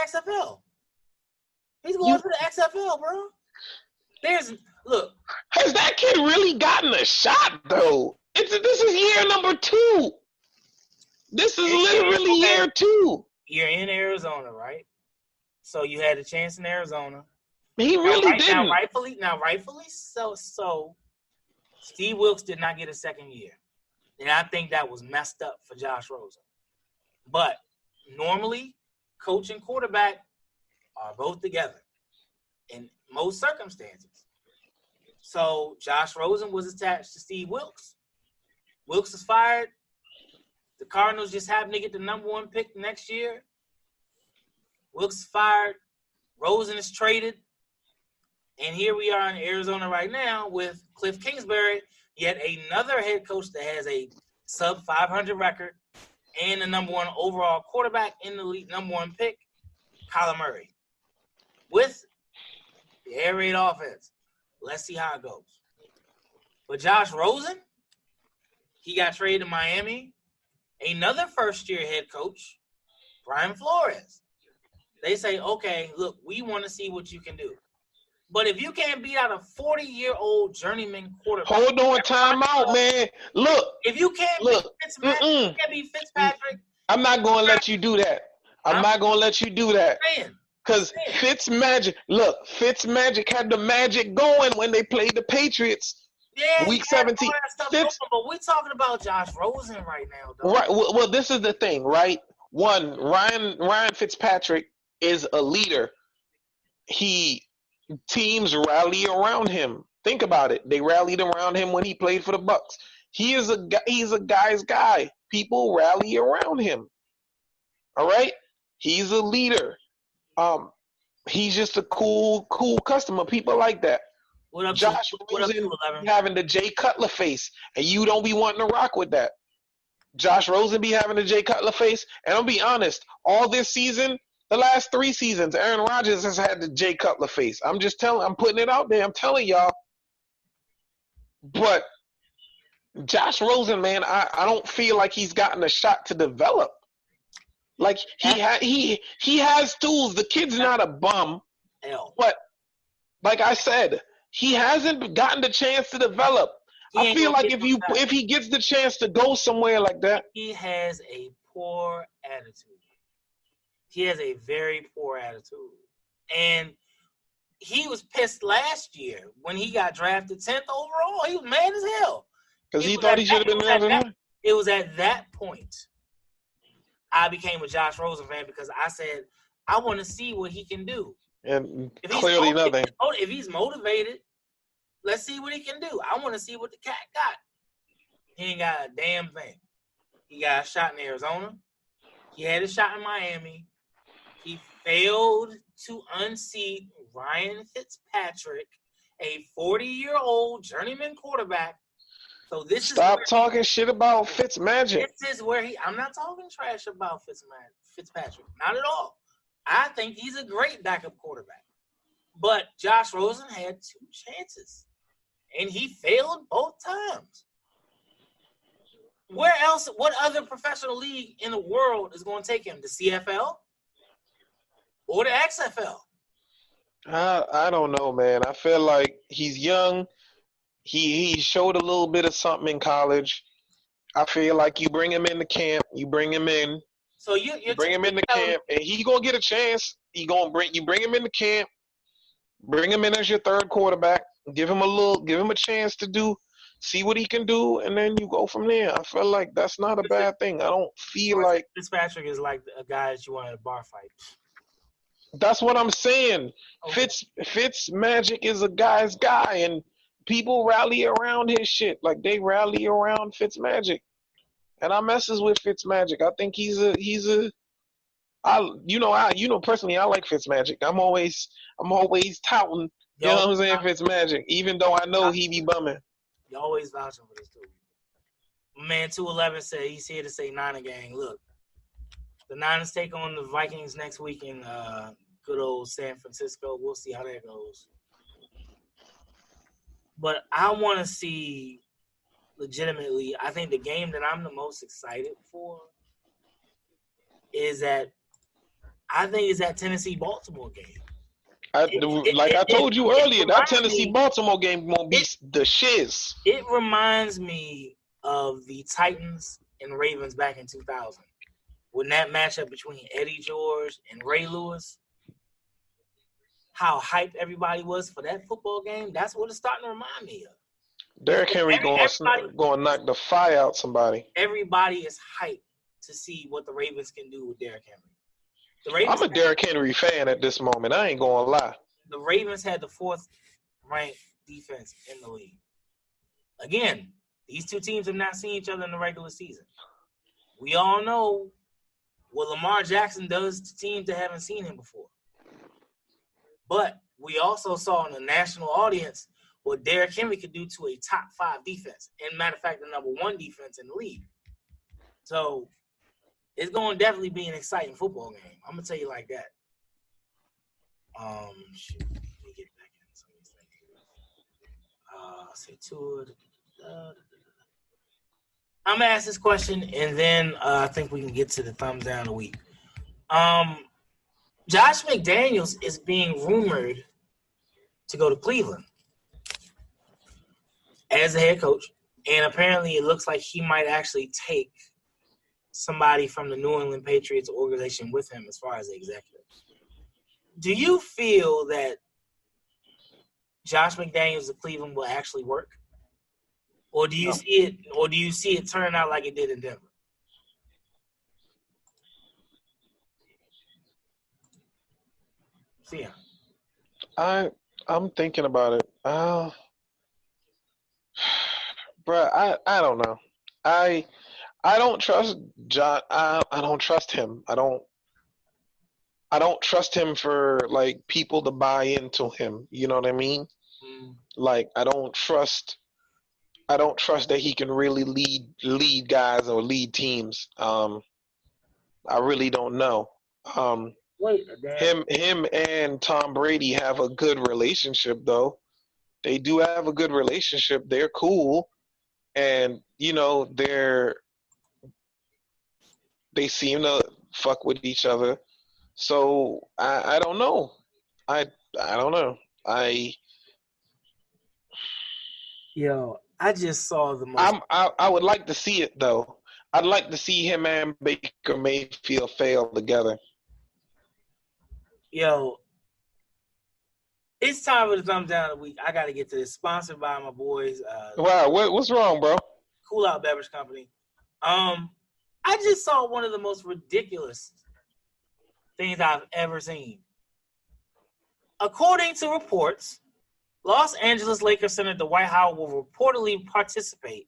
XFL. He's going to the XFL, bro. Look. Has that kid really gotten a shot, though? This is year number 2. This is literally year 2. You're in Arizona, right? So you had a chance in Arizona. He really didn't. Now, rightfully so. Steve Wilkes did not get a second year. And I think that was messed up for Josh Rosen. But normally, coach and quarterback are both together in most circumstances. So Josh Rosen was attached to Steve Wilkes. Wilkes is fired. The Cardinals just happened to get the number 1 pick next year. Wilkes is fired. Rosen is traded. And here we are in Arizona right now with Cliff Kingsbury, yet another head coach that has a sub-500 record and the number 1 overall quarterback in the league, number 1 pick, Kyler Murray. With the air raid offense. Let's see how it goes. But Josh Rosen, he got traded to Miami. Another first-year head coach, Brian Flores. They say, okay, look, we want to see what you can do. But if you can't beat out a 40-year-old journeyman quarterback. Hold on, time out, man. Look. If you can't beat Fitzpatrick. I'm not going to let you do that. I'm not going to let you do that. Because Fitzmagic had the magic going when they played the Patriots. Yeah, week 17. But we're talking about Josh Rosen right now, though. Right. Well, this is the thing, right? One, Ryan Fitzpatrick is a leader. Teams rally around him. Think about it. They rallied around him when he played for the Bucks. He's a guy's guy. People rally around him. All right? He's a leader. He's just a cool customer. People like that. Josh Rosen having the Jay Cutler face, and you don't be wanting to rock with that. Josh Rosen be having the Jay Cutler face, and I'll be honest, all this season, the last 3 seasons, Aaron Rodgers has had the Jay Cutler face. I'm putting it out there. I'm telling y'all. But Josh Rosen, man, I don't feel like he's gotten a shot to develop. Like he has tools. The kid's not a bum. But like I said, he hasn't gotten the chance to develop. I feel like if he gets the chance to go somewhere like that. He has a poor attitude. He has a very poor attitude. And he was pissed last year when he got drafted 10th overall. He was mad as hell. Because he thought he should have been there. It was at that point I became a Josh Rosen fan because I said, I want to see what he can do. And clearly nothing. If he's motivated, let's see what he can do. I want to see what the cat got. He ain't got a damn thing. He got a shot in Arizona. He had a shot in Miami. He failed to unseat Ryan Fitzpatrick, a 40-year-old journeyman quarterback. So Stop talking shit about Fitzmagic. This is where I'm not talking trash about Fitzpatrick. Not at all. I think he's a great backup quarterback. But Josh Rosen had 2 chances. And he failed both times. Where else, what other professional league in the world is going to take him? The CFL? Or the XFL? I don't know, man. I feel like he's young. He showed a little bit of something in college. I feel like you bring him into camp, you bring him in. So you bring him into camp, and he gonna get a chance. You bring him into camp, bring him in as your third quarterback, give him a chance to see what he can do, and then you go from there. I feel like that's not a bad thing. I don't feel like Fitzpatrick is like a guy that you want in a bar fight. That's what I'm saying. Okay. Fitzmagic is a guy's guy, and people rally around his shit. Like, they rally around Fitzmagic. And I messes with Fitzmagic. I think personally, I like Fitzmagic. I'm always touting, you know what I'm saying, Fitzmagic, even though I know he be bumming. You always vouching for this dude. Man, 211 said he's here to say Niner gang. Look, the Niners take on the Vikings next week in good old San Francisco. We'll see how that goes. But I want to see, legitimately, I think the game that I'm the most excited for is that I think it's that Tennessee-Baltimore game. Like I told you earlier, that Tennessee-Baltimore game gonna be the shiz. It reminds me of the Titans and Ravens back in 2000. When that matchup between Eddie George and Ray Lewis, how hyped everybody was for that football game, that's what it's starting to remind me of. Derrick Henry going to knock the fire out somebody. Everybody is hyped to see what the Ravens can do with Derrick Henry. I'm a Derrick Henry fan at this moment. I ain't going to lie. The Ravens had the 4th ranked defense in the league. Again, these two teams have not seen each other in the regular season. We all know what Lamar Jackson does to teams that haven't seen him before. But we also saw in the national audience what Derrick Henry could do to a top 5 defense. And matter of fact, the number 1 defense in the league. So it's going to definitely be an exciting football game. I'm going to tell you like that. Let me get back in some of these things. Say to it. I'm going to ask this question, and then I think we can get to the thumbs down of the week. Josh McDaniels is being rumored to go to Cleveland as a head coach, and apparently it looks like he might actually take somebody from the New England Patriots organization with him as far as the executive. Do you feel that Josh McDaniels of Cleveland will actually work? Or do you see it turning out like it did in Denver? See ya. I'm thinking about it. Bruh, I don't know. I don't trust John. I don't trust him. I don't trust him for like people to buy into him. You know what I mean? Like I don't trust that he can really lead guys or lead teams. I really don't know. Him and Tom Brady have a good relationship though. They do have a good relationship. They're cool, and you know they seem to fuck with each other. So I don't know. I don't know. I just saw the most. I would like to see it though. I'd like to see him and Baker Mayfield fail together. It's time for the thumbs down of the week. I got to get to this. Sponsored by my boys. Wow, what's wrong, bro? Cool Out Beverage Company. I just saw one of the most ridiculous things I've ever seen. According to reports, Los Angeles Lakers center Dwight Howard will reportedly participate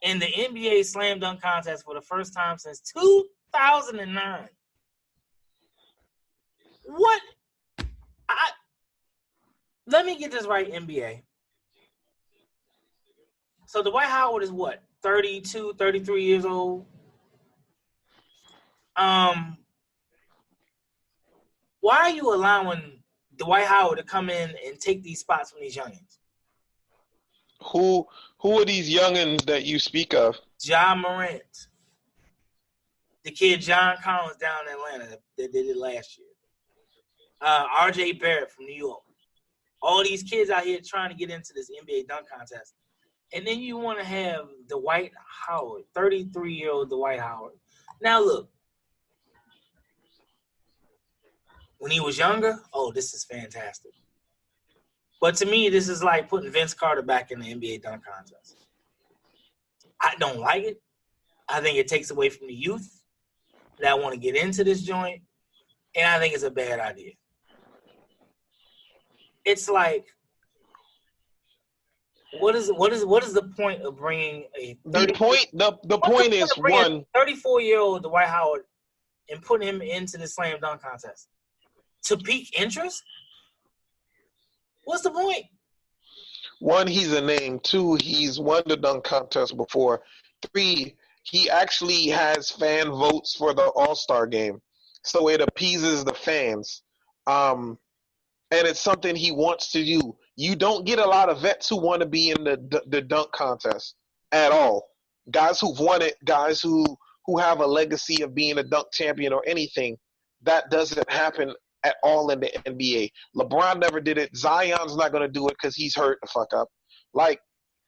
in the NBA Slam Dunk Contest for the first time since 2009. What? Let me get this right, NBA. So Dwight Howard is what? 32, 33 years old? Why are you allowing Dwight Howard to come in and take these spots from these youngins? Who are these youngins that you speak of? John Morant. The kid John Collins down in Atlanta that did it last year. R.J. Barrett from New York. All these kids out here trying to get into this NBA dunk contest. And then you want to have Dwight Howard, 33-year-old Dwight Howard. Now, look. When he was younger, this is fantastic. But to me, this is like putting Vince Carter back in the NBA dunk contest. I don't like it. I think it takes away from the youth that want to get into this joint. And I think it's a bad idea. It's like, what is the point of bringing a 34-year-old Dwight Howard and putting him into the slam dunk contest? To pique interest? What's the point? One, he's a name. Two, he's won the dunk contest before. Three, he actually has fan votes for the All-Star game. So it appeases the fans. And it's something he wants to do. You don't get a lot of vets who want to be in the dunk contest at all. Guys who've won it, guys who have a legacy of being a dunk champion or anything, that doesn't happen at all in the NBA. LeBron never did it. Zion's not going to do it because he's hurt the fuck up. Like,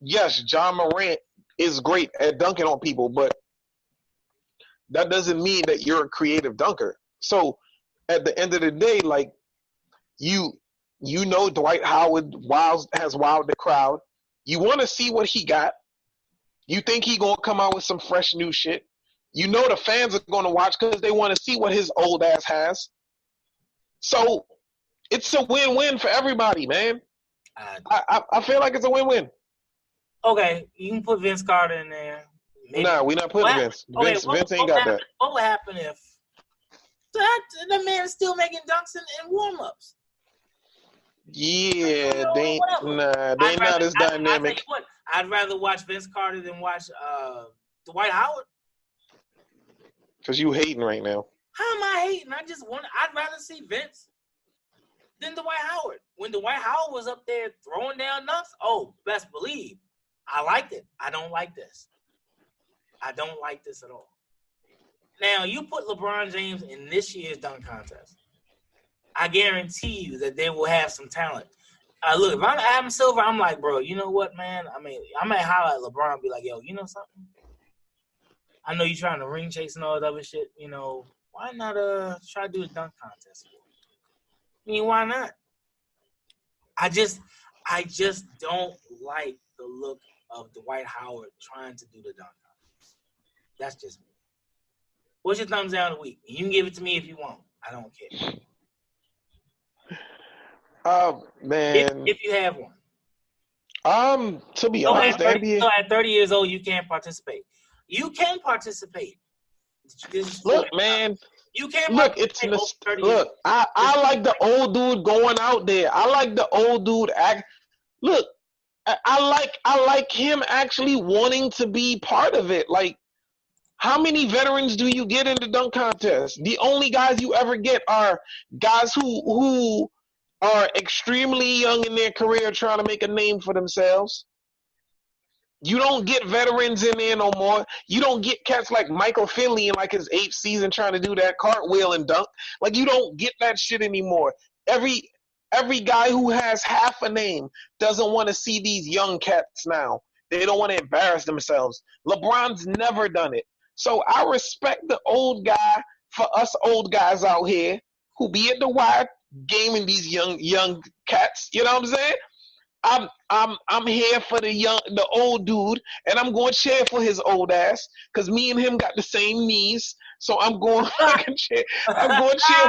yes, John Morant is great at dunking on people, but that doesn't mean that you're a creative dunker. So at the end of the day, like, you know Dwight Howard has wowed the crowd. You want to see what he got. You think he going to come out with some fresh new shit. You know the fans are going to watch because they want to see what his old ass has. So it's a win-win for everybody, man. I feel like it's a win-win. Okay, you can put Vince Carter in there. Maybe. Nah, we're not putting Vince. Vince ain't got that. What would happen if the man is still making dunks and warm-ups? Yeah, they not as dynamic. I'd rather watch Vince Carter than watch Dwight Howard. Because you hating right now. How am I hating? I'd rather see Vince than Dwight Howard. When Dwight Howard was up there throwing down dunks, oh, best believe, I liked it. I don't like this. I don't like this at all. Now, you put LeBron James in this year's dunk contest. I guarantee you that they will have some talent. Look, if I'm Adam Silver, I'm like, bro, you know what, man? I mean, I might highlight LeBron and be like, yo, you know something? I know you're trying to ring chase and all that other shit. You know, why not try to do a dunk contest? I mean, why not? I just don't like the look of Dwight Howard trying to do the dunk contest. That's just me. What's your thumbs down of the week? You can give it to me if you want. I don't care. Oh, man. If you have one. To be honest, so at 30 years old, you can't participate. You can participate. Look, man. You can't participate. Look, I like the old dude going out there. I like the old dude act. Look, I like him actually wanting to be part of it. Like, how many veterans do you get in the dunk contest? The only guys you ever get are guys who are extremely young in their career trying to make a name for themselves. You don't get veterans in there no more. You don't get cats like Michael Finley in like his 8th season trying to do that cartwheel and dunk. Like, you don't get that shit anymore. Every guy who has half a name doesn't want to see these young cats now. They don't want to embarrass themselves. LeBron's never done it. So I respect the old guy for us old guys out here who be at the wide gaming these young cats. You know what I'm saying? I'm here for the old dude, and I'm going to cheer for his old ass because me and him got the same knees. So I'm going to cheer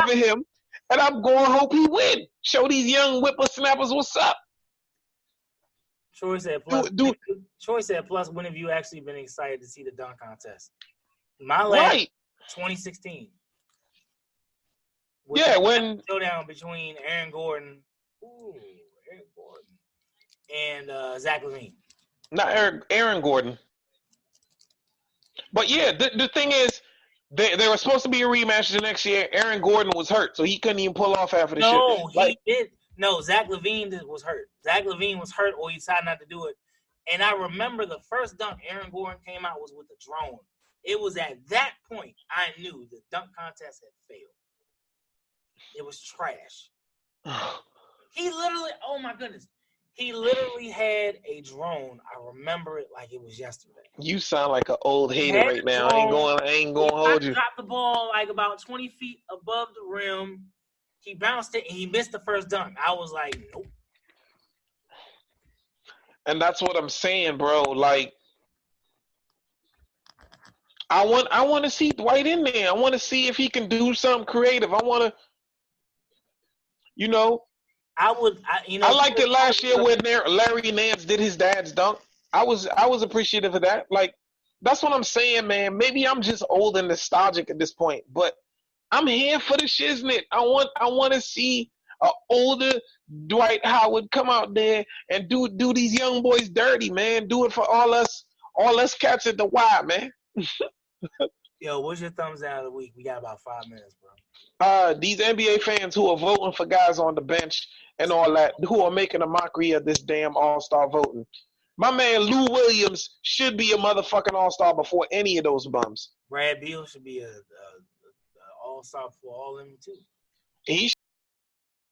for him, and I'm going to hope he win. Show these young whippersnappers what's up. Troy said, plus, when have you actually been excited to see the dunk contest? My last, 2016. When showdown between Aaron Gordon and Zach LaVine. Not Aaron Gordon. But yeah, the thing is, they were supposed to be a rematch the next year. Aaron Gordon was hurt, so he couldn't even pull off half of the shit. No, he did. No, Zach LaVine was hurt. Zach LaVine was hurt, or he decided not to do it. And I remember the first dunk Aaron Gordon came out was with a drone. It was at that point I knew the dunk contest had failed. It was trash. He literally, oh my goodness. He literally had a drone. I remember it like it was yesterday. You sound like an old hater right now. I ain't going to hold you. He dropped the ball like about 20 feet above the rim. He bounced it and he missed the first dunk. I was like, nope. And that's what I'm saying, bro. Like, I want to see Dwight in there. I want to see if he can do something creative. I want to, you know. I liked it last year when Larry Nance did his dad's dunk. I was appreciative of that. Like, that's what I'm saying, man. Maybe I'm just old and nostalgic at this point, but I'm here for the shiznit. I want to see an older Dwight Howard come out there and do these young boys dirty, man. Do it for all us cats at the Y, man. Yo, what's your thumbs down of the week? We got about 5 minutes, bro. These NBA fans who are voting for guys on the bench and all that, who are making a mockery of this damn All-Star voting. My man Lou Williams should be a motherfucking All-Star before any of those bums. Brad Beal should be a all-star for all of them too. He